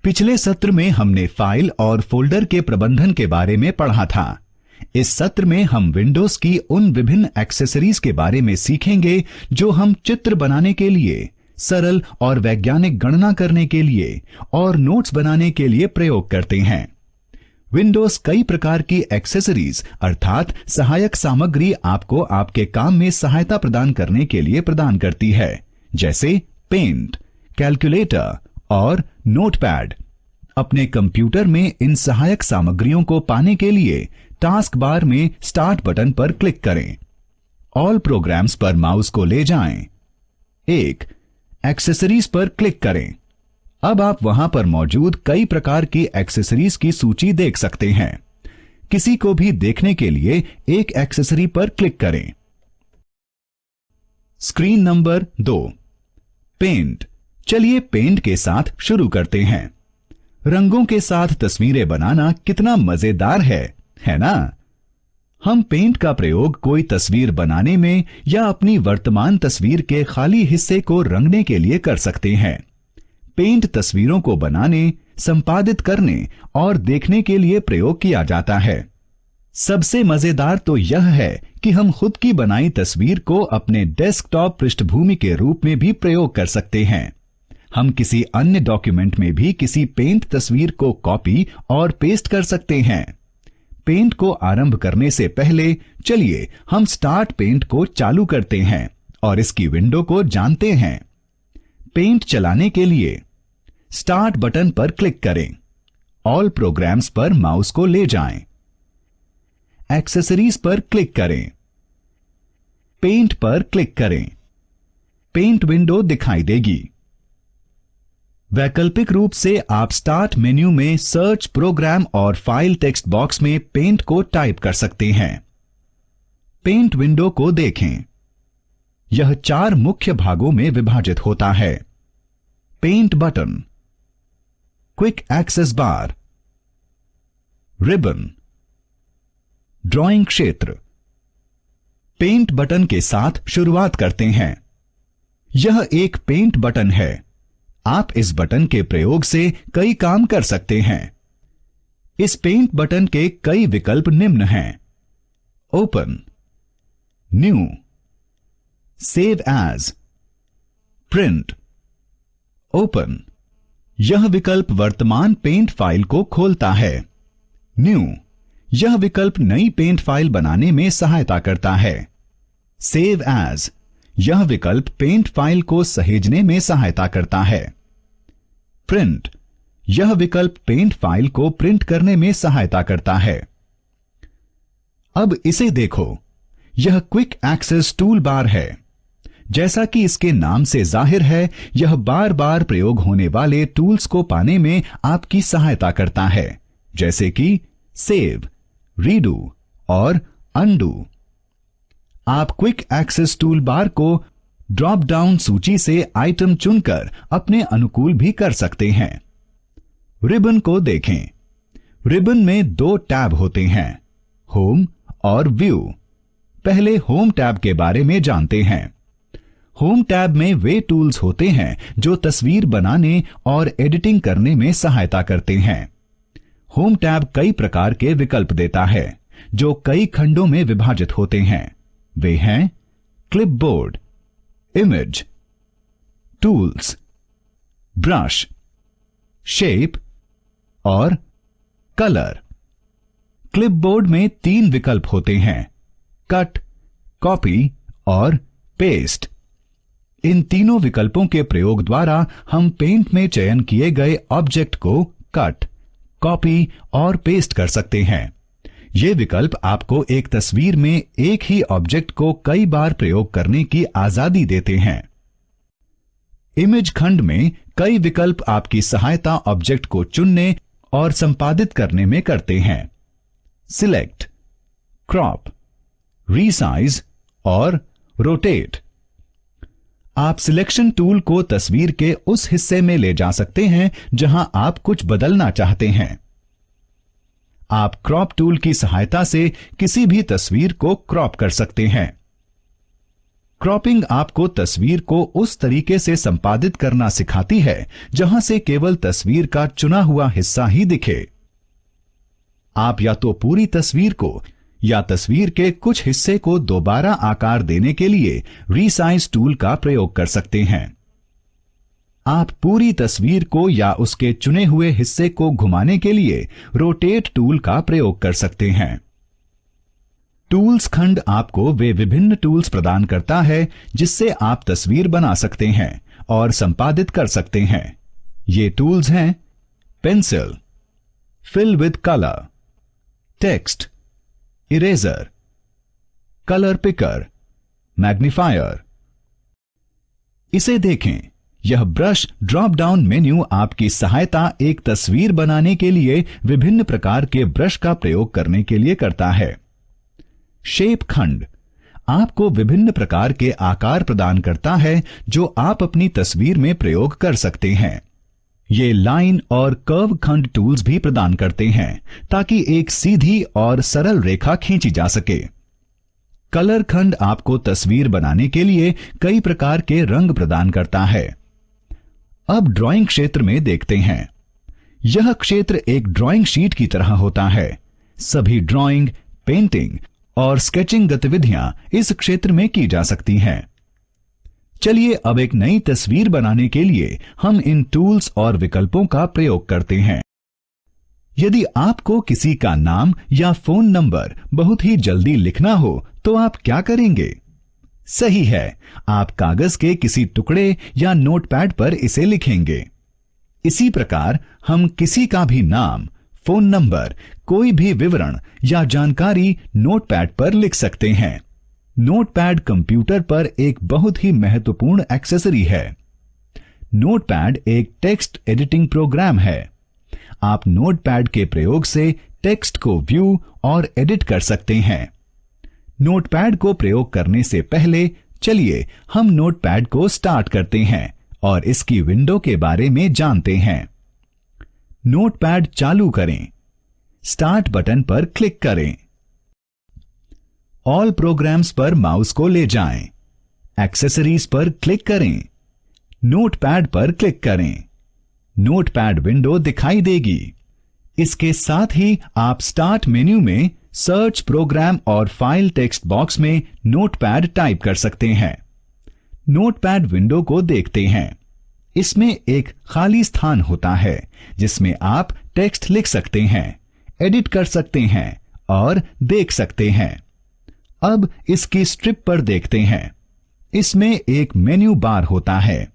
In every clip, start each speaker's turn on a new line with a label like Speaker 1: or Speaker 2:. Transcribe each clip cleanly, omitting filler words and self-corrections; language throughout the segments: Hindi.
Speaker 1: पिछले सत्र में हमने फाइल और फोल्डर के प्रबंधन के बारे में पढ़ा था। इस सत्र में हम विंडोज की उन विभिन्न एक्सेसरीज के बारे में सीखेंगे जो हम चित्र बनाने के लिए, सरल और वैज्ञानिक गणना करने के लिए और नोट्स बनाने के लिए प्रयोग करते हैं। विंडोज कई प्रकार की एक्सेसरीज अर्थात सहायक सामग्री आपको आपके काम में सहायता प्रदान करने के लिए प्रदान करती है, जैसे पेंट, कैलकुलेटर और नोटपैड। अपने कंप्यूटर में इन सहायक सामग्रियों को पाने के लिए टास्क बार में स्टार्ट बटन पर क्लिक करें। ऑल प्रोग्राम्स पर माउस को ले जाएं। एक्सेसरीज पर क्लिक करें। अब आप वहां पर मौजूद कई प्रकार की एक्सेसरीज की सूची देख सकते हैं। किसी को भी देखने के लिए एक एक्सेसरी पर क्लिक करें। Screen number 2, paint. चलिए पेंट के साथ शुरू करते हैं। रंगों के साथ तस्वीरें बनाना कितना मजेदार है ना? हम पेंट का प्रयोग कोई तस्वीर बनाने में या अपनी वर्तमान तस्वीर के खाली हिस्से को रंगने के लिए कर सकते हैं। पेंट तस्वीरों को बनाने, संपादित करने और देखने के लिए प्रयोग किया जाता है। सबसे मजेदार तो यह है कि हम खुद की बनाई तस्वीर को अपने डेस्कटॉप पृष्ठभूमि के रूप में भी प्रयोग कर सकते हैं। हम किसी अन्य डॉक्यूमेंट में भी किसी पेंट तस्वीर को कॉपी और पेस्ट कर सकते हैं। पेंट को आरंभ करने से पहले चलिए हम स्टार्ट पेंट को चालू करते हैं और इसकी विंडो को जानते हैं। पेंट चलाने के लिए स्टार्ट बटन पर क्लिक करें। ऑल प्रोग्राम्स पर माउस को ले जाएं। एक्सेसरीज पर क्लिक करें। पेंट पर क्लिक करें। पेंट विंडो दिखाई देगी। वैकल्पिक रूप से आप स्टार्ट मेन्यू में सर्च, प्रोग्राम और फाइल टेक्स्ट बॉक्स में पेंट को टाइप कर सकते हैं। पेंट विंडो को देखें। यह 4 मुख्य भागों में विभाजित होता है। पेंट बटन, क्विक एक्सेस बार, रिबन, ड्राइंग क्षेत्र। पेंट बटन के साथ शुरुआत करते हैं। यह एक पेंट बटन है। आप इस बटन के प्रयोग से कई काम कर सकते हैं। इस पेंट बटन के कई विकल्प निम्न हैं: open, new, save as, print. Open, यह विकल्प वर्तमान पेंट फाइल को खोलता है। न्यू, यह विकल्प नई पेंट फाइल बनाने में सहायता करता है। सेव एज, यह विकल्प पेंट फाइल को सहेजने में सहायता करता है। प्रिंट, यह विकल्प पेंट फाइल को प्रिंट करने में सहायता करता है। अब इसे देखो, यह क्विक एक्सेस टूल बार है। जैसा कि इसके नाम से जाहिर है, यह बार बार प्रयोग होने वाले टूल्स को पाने में आपकी सहायता करता है, जैसे कि सेव, रीडू और अनडू। आप क्विक एक्सेस टूल बार को ड्रॉप डाउन सूची से आइटम चुनकर अपने अनुकूल भी कर सकते हैं। रिबन को देखें। रिबन में 2 टैब होते हैं, होम और व्यू। पहले होम टैब के बारे में जानते हैं। होम टैब में वे टूल्स होते हैं जो तस्वीर बनाने और एडिटिंग करने में सहायता करते हैं। होम टैब कई प्रकार के विकल्प देता है जो कई खंडों में विभाजित होते हैं। वे हैं clipboard, image, tools, brush, shape और कलर। क्लिपबोर्ड में 3 विकल्प होते हैं: कट, कॉपी और पेस्ट। इन तीनों विकल्पों के प्रयोग द्वारा हम पेंट में चयन किए गए ऑब्जेक्ट को कट, कॉपी और पेस्ट कर सकते हैं। ये विकल्प आपको एक तस्वीर में एक ही ऑब्जेक्ट को कई बार प्रयोग करने की आजादी देते हैं। इमेज खंड में कई विकल्प आपकी सहायता ऑब्जेक्ट को चुनने और संपादित करने में करते हैं: सिलेक्ट, क्रॉप, रीसाइज और रोटेट। आप सिलेक्शन टूल को तस्वीर के उस हिस्से में ले जा सकते हैं जहां आप कुछ बदलना चाहते हैं। आप क्रॉप टूल की सहायता से किसी भी तस्वीर को क्रॉप कर सकते हैं। क्रॉपिंग आपको तस्वीर को उस तरीके से संपादित करना सिखाती है जहां से केवल तस्वीर का चुना हुआ हिस्सा ही दिखे। आप या तो पूरी तस्वीर को या तस्वीर के कुछ हिस्से को दोबारा आकार देने के लिए रीसाइज टूल का प्रयोग कर सकते हैं। आप पूरी तस्वीर को या उसके चुने हुए हिस्से को घुमाने के लिए रोटेट टूल का प्रयोग कर सकते हैं। टूल्स खंड आपको वे विभिन्न टूल्स प्रदान करता है जिससे आप तस्वीर बना सकते हैं और संपादित कर सकते हैं। ये टूल्स हैं pencil, fill with colour, text, eraser, colour picker, magnifier. इसे देखें, यह ब्रश ड्रॉप डाउन मेन्यू आपकी सहायता एक तस्वीर बनाने के लिए विभिन्न प्रकार के ब्रश का प्रयोग करने के लिए करता है। शेप खंड आपको विभिन्न प्रकार के आकार प्रदान करता है जो आप अपनी तस्वीर में प्रयोग कर सकते हैं। ये लाइन और कर्व खंड टूल्स भी प्रदान करते हैं ताकि एक सीधी और सरल रेखा खींची जा सके। कलर खंड आपको तस्वीर बनाने के लिए कई प्रकार के रंग प्रदान करता है। अब ड्राइंग क्षेत्र में देखते हैं। यह क्षेत्र एक ड्राइंग शीट की तरह होता है। सभी ड्राइंग, पेंटिंग और स्केचिंग गतिविधियां इस क्षेत्र में की जा सकती हैं। चलिए अब एक नई तस्वीर बनाने के लिए हम इन टूल्स और विकल्पों का प्रयोग करते हैं। यदि आपको किसी का नाम या फोन नंबर बहुत ही जल्दी लिखना हो तो आप क्या करेंगे? सही है, आप कागज के किसी टुकड़े या नोटपैड पर इसे लिखेंगे। इसी प्रकार हम किसी का भी नाम, फोन नंबर, कोई भी विवरण या जानकारी नोटपैड पर लिख सकते हैं। नोटपैड कंप्यूटर पर एक बहुत ही महत्वपूर्ण एक्सेसरी है। नोटपैड एक टेक्स्ट एडिटिंग प्रोग्राम है। आप नोटपैड के प्रयोग से टेक्स्ट को व्यू और एडिट कर सकते हैं। नोटपैड को प्रयोग करने से पहले चलिए हम नोटपैड को स्टार्ट करते हैं और इसकी विंडो के बारे में जानते हैं। नोटपैड चालू करें। स्टार्ट बटन पर क्लिक करें। ऑल प्रोग्राम्स पर माउस को ले जाएं। एक्सेसरीज पर क्लिक करें। नोटपैड पर क्लिक करें। नोटपैड विंडो दिखाई देगी। इसके साथ ही आप स्टार्ट मेन्यू में सर्च, प्रोग्राम और फाइल टेक्स्ट बॉक्स में नोटपैड टाइप कर सकते हैं। नोटपैड विंडो को देखते हैं। इसमें एक खाली स्थान होता है जिसमें आप टेक्स्ट लिख सकते हैं, एडिट कर सकते हैं और देख सकते हैं। अब इसकी स्ट्रिप पर देखते हैं। इसमें एक मेन्यू बार होता है।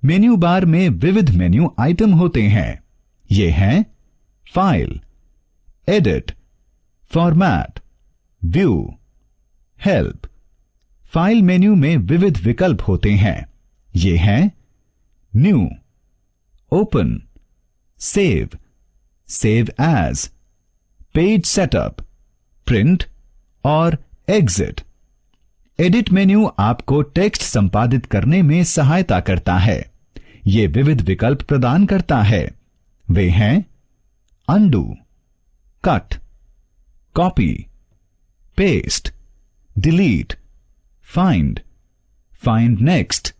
Speaker 1: मेन्यू बार में विविध मेन्यू आइटम होते हैं। ये हैं file, edit, format, view, help. File menu में विविध विकल्प होते हैं। ये हैं new, open, save, save as, page setup, print और एग्जिट। एडिट मेन्यू आपको टेक्स्ट संपादित करने में सहायता करता है। ये विविध विकल्प प्रदान करता है। वे हैं undo, cut, copy, paste, delete, find, find next,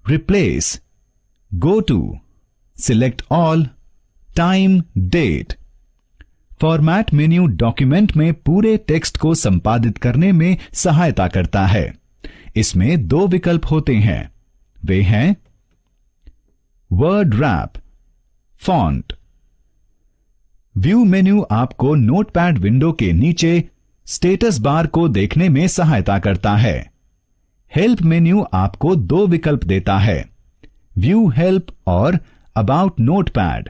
Speaker 1: replace, go to, select all, time, date. Format menu document में पूरे टेक्स्ट को संपादित करने में सहायता करता है। इसमें दो विकल्प होते हैं। वे हैं word rap, font. View menu आपको नोटपैड विंडो के नीचे स्टेटस बार को देखने में सहायता करता है। हेल्प मेन्यू आपको दो विकल्प देता है, व्यू हेल्प और about notepad.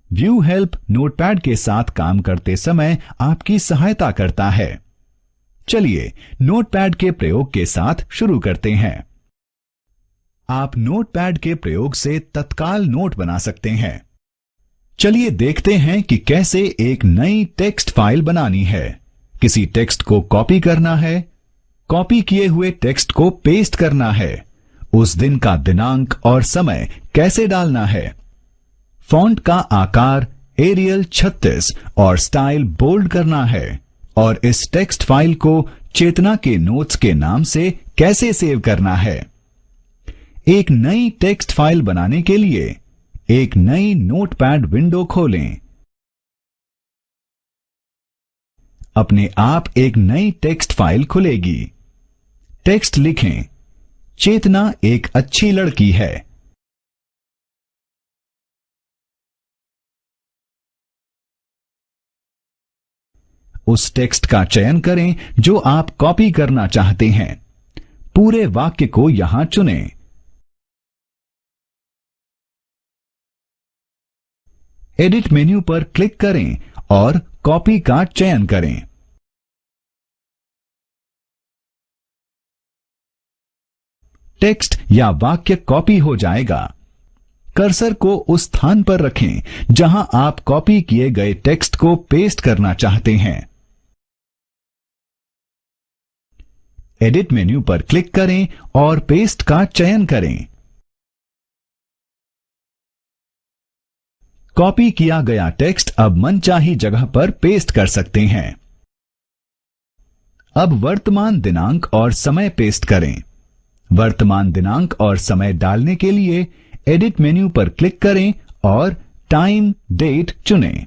Speaker 1: View help notepad के साथ काम करते समय आपकी सहायता करता है। चलिए नोटपैड के प्रयोग के साथ शुरू करते हैं। आप नोटपैड के प्रयोग से तत्काल नोट बना सकते हैं। चलिए देखते हैं कि कैसे एक नई टेक्स्ट फाइल बनानी है। किसी टेक्स्ट को कॉपी करना है, कॉपी किए हुए टेक्स्ट को पेस्ट करना है, उस दिन का दिनांक और समय कैसे डालना है, फॉन्ट का आकार एरियल 36 और स्टाइल बोल्ड करना है और इस टेक्स्ट फाइल को चेतना के नोट्स के नाम से कैसे सेव करना है। एक नई टेक्स्ट फाइल बनाने के लिए एक नई नोटपैड विंडो खोलें। अपने आप एक नई टेक्स्ट फाइल खुलेगी। टेक्स्ट लिखें, चेतना एक अच्छी लड़की है। उस टेक्स्ट का चयन करें जो आप कॉपी करना चाहते हैं। पूरे वाक्य को यहां चुनें। एडिट मेन्यू पर क्लिक करें और कॉपी का चयन करें। टेक्स्ट या वाक्य कॉपी हो जाएगा। कर्सर को उस स्थान पर रखें जहां आप कॉपी किए गए टेक्स्ट को पेस्ट करना चाहते हैं। एडिट मेन्यू पर क्लिक करें और पेस्ट का चयन करें। कॉपी किया गया टेक्स्ट अब मनचाही जगह पर पेस्ट कर सकते हैं। अब वर्तमान दिनांक और समय पेस्ट करें। वर्तमान दिनांक और समय डालने के लिए एडिट मेन्यू पर क्लिक करें और टाइम डेट चुनें।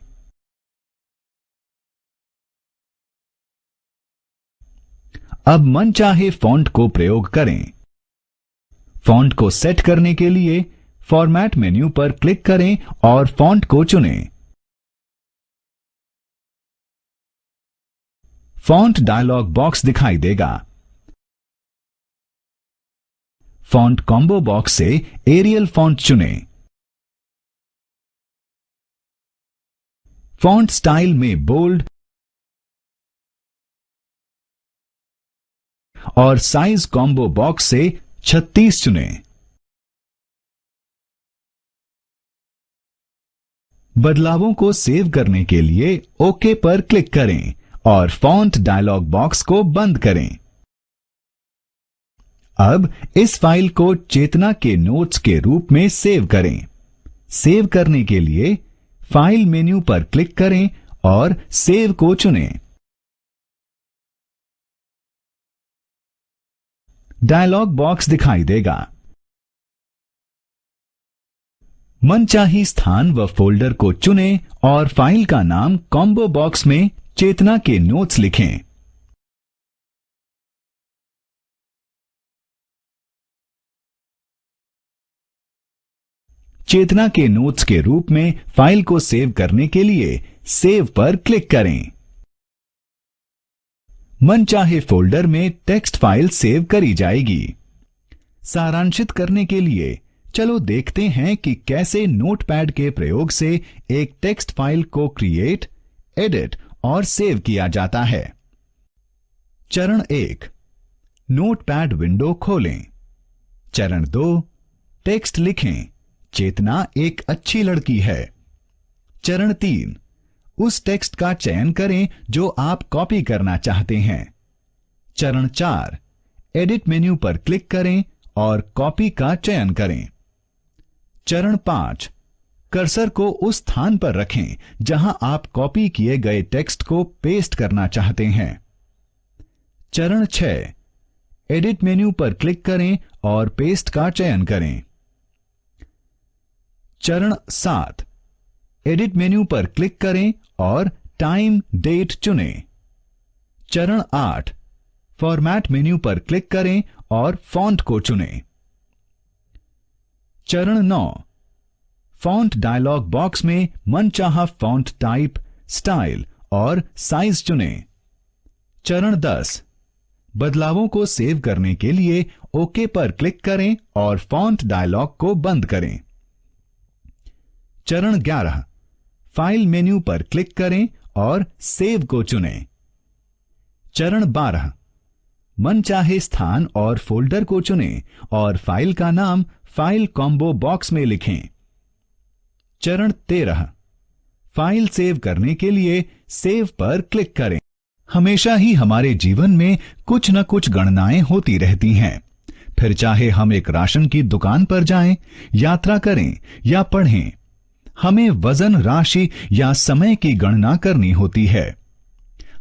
Speaker 1: अब मनचाहे फॉन्ट को प्रयोग करें। फॉन्ट को सेट करने के लिए फॉर्मेट मेन्यू पर क्लिक करें और फॉन्ट को चुनें। फॉन्ट डायलॉग बॉक्स दिखाई देगा। फॉन्ट कॉम्बो बॉक्स से एरियल फॉन्ट चुनें। फॉन्ट स्टाइल में बोल्ड और साइज कॉम्बो बॉक्स से 36 चुनें। बदलावों को सेव करने के लिए ओके पर क्लिक करें और फॉन्ट डायलॉग बॉक्स को बंद करें। अब इस फाइल को चेतना के नोट्स के रूप में सेव करें। सेव करने के लिए फाइल मेन्यू पर क्लिक करें और सेव को चुनें। डायलॉग बॉक्स दिखाई देगा। मनचाही स्थान व फोल्डर को चुनें और फाइल का नाम कॉम्बो बॉक्स में चेतना के नोट्स लिखें। चेतना के नोट्स के रूप में फाइल को सेव करने के लिए सेव पर क्लिक करें। मनचाहे फोल्डर में टेक्स्ट फाइल सेव करी जाएगी। सारांशित करने के लिए चलो देखते हैं कि कैसे नोटपैड के प्रयोग से एक टेक्स्ट फाइल को क्रिएट, एडिट और सेव किया जाता है। चरण 1, नोटपैड विंडो खोलें। चरण 2, टेक्स्ट लिखें, चेतना एक अच्छी लड़की है। चरण 3, उस टेक्स्ट का चयन करें जो आप कॉपी करना चाहते हैं। चरण 4, एडिट मेन्यू पर क्लिक करें और कॉपी का चयन करें। चरण 5, कर्सर को उस स्थान पर रखें जहां आप कॉपी किए गए टेक्स्ट को पेस्ट करना चाहते हैं। चरण 6, एडिट मेन्यू पर क्लिक करें और पेस्ट का चयन करें। चरण 7, एडिट मेन्यू पर क्लिक करें और टाइम डेट चुनें। चरण 8, फॉर्मेट मेन्यू पर क्लिक करें और फॉन्ट को चुनें। चरण 9, फॉन्ट डायलॉग बॉक्स में मनचाहा फॉन्ट टाइप, स्टाइल और साइज चुनें। चरण 10, बदलावों को सेव करने के लिए ओके पर क्लिक करें और फॉन्ट डायलॉग को बंद करें। चरण 11, फाइल मेन्यू पर क्लिक करें और सेव को चुनें। चरण 12, मनचाहे स्थान और फोल्डर को चुनें और फाइल का नाम फाइल कॉम्बो बॉक्स में लिखें। चरण 13, फाइल सेव करने के लिए सेव पर क्लिक करें। हमेशा ही हमारे जीवन में कुछ न कुछ गणनाएं होती रहती हैं। फिर चाहे हम एक राशन की दुकान पर जाएं, यात्रा करें या पढ़ें, हमें वजन, राशि या समय की गणना करनी होती है।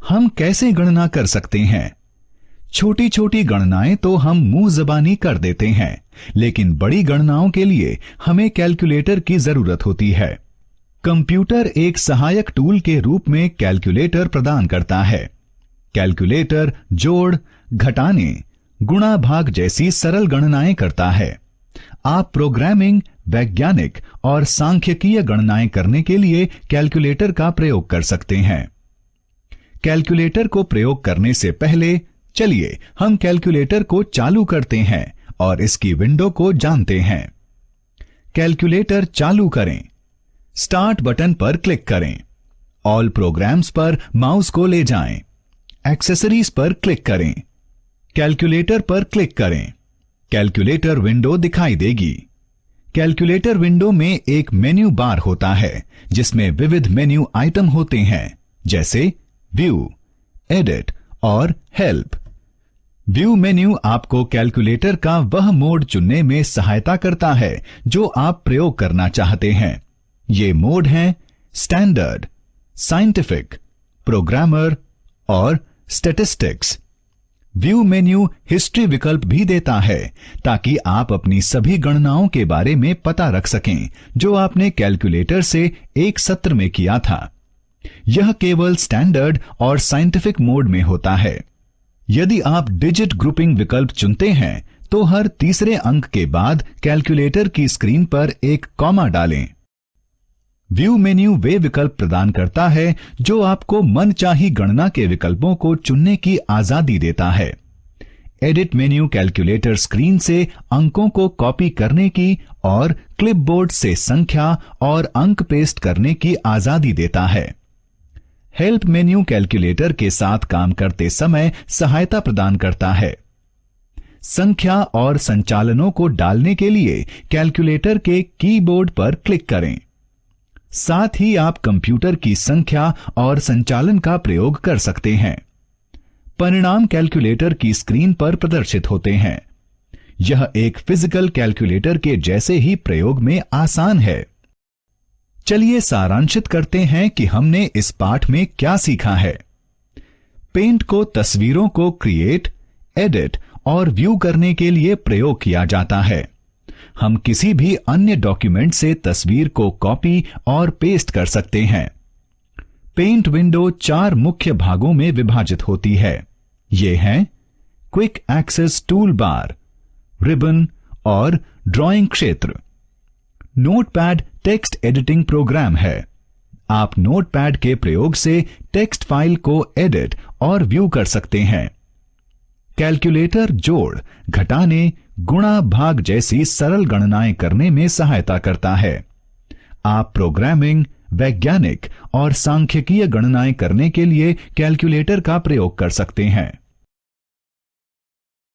Speaker 1: हम कैसे गणना कर सकते हैं? छोटी छोटी गणनाएं तो हम मुंह ज़बानी कर देते हैं, लेकिन बड़ी गणनाओं के लिए हमें कैलकुलेटर की जरूरत होती है। कंप्यूटर एक सहायक टूल के रूप में कैलकुलेटर प्रदान करता है। कैलकुलेटर जोड़, घटाने, गुणा भाग जैसी सरल गणनाएं करता है। आप प्रोग्रामिंग, वैज्ञानिक और सांख्यिकीय गणनाएं करने के लिए कैलकुलेटर का प्रयोग कर सकते हैं। कैलकुलेटर को प्रयोग करने से पहले चलिए हम कैलकुलेटर को चालू करते हैं और इसकी विंडो को जानते हैं। कैलकुलेटर चालू करें। स्टार्ट बटन पर क्लिक करें। ऑल प्रोग्राम्स पर माउस को ले जाएं। एक्सेसरीज पर क्लिक करें। कैलकुलेटर पर क्लिक करें। कैलकुलेटर विंडो दिखाई देगी। कैलकुलेटर विंडो में एक मेन्यू बार होता है जिसमें विविध मेन्यू आइटम होते हैं, जैसे व्यू, एडिट और हेल्प। व्यू मेन्यू आपको कैलकुलेटर का वह मोड चुनने में सहायता करता है जो आप प्रयोग करना चाहते हैं। ये मोड हैं स्टैंडर्ड, साइंटिफिक, प्रोग्रामर और स्टैटिस्टिक्स। व्यू मेन्यू हिस्ट्री विकल्प भी देता है ताकि आप अपनी सभी गणनाओं के बारे में पता रख सकें जो आपने कैलकुलेटर से एक सत्र में किया था। यह केवल स्टैंडर्ड और साइंटिफिक मोड में होता है। यदि आप डिजिट ग्रुपिंग विकल्प चुनते हैं तो हर तीसरे अंक के बाद कैलकुलेटर की स्क्रीन पर एक कॉमा डालें। व्यू मेन्यू वे विकल्प प्रदान करता है जो आपको मनचाही गणना के विकल्पों को चुनने की आजादी देता है। एडिट मेन्यू कैलकुलेटर स्क्रीन से अंकों को कॉपी करने की और क्लिपबोर्ड से संख्या और अंक पेस्ट करने की आजादी देता है। हेल्प मेन्यू कैलकुलेटर के साथ काम करते समय सहायता प्रदान करता है। संख्या और संचालनों को डालने के लिए कैलकुलेटर के कीबोर्ड पर क्लिक करें। साथ ही आप कंप्यूटर की संख्या और संचालन का प्रयोग कर सकते हैं। परिणाम कैलकुलेटर की स्क्रीन पर प्रदर्शित होते हैं। यह एक फिजिकल कैलकुलेटर के जैसे ही प्रयोग में आसान है। चलिए सारांशित करते हैं कि हमने इस पाठ में क्या सीखा है। पेंट को तस्वीरों को क्रिएट, एडिट और व्यू करने के लिए प्रयोग किया जाता है। हम किसी भी अन्य डॉक्यूमेंट से तस्वीर को कॉपी और पेस्ट कर सकते हैं। पेंट विंडो 4 मुख्य भागों में विभाजित होती है। ये हैं quick access tool bar, ribbon और ड्राइंग क्षेत्र। नोटपैड टेक्स्ट एडिटिंग प्रोग्राम है। आप नोटपैड के प्रयोग से टेक्स्ट फाइल को एडिट और व्यू कर सकते हैं। कैलकुलेटर जोड़, घटाने, गुणा भाग जैसी सरल गणनाएं करने में सहायता करता है। आप प्रोग्रामिंग, वैज्ञानिक और सांख्यिकीय गणनाएं करने के लिए कैलकुलेटर का प्रयोग कर सकते हैं।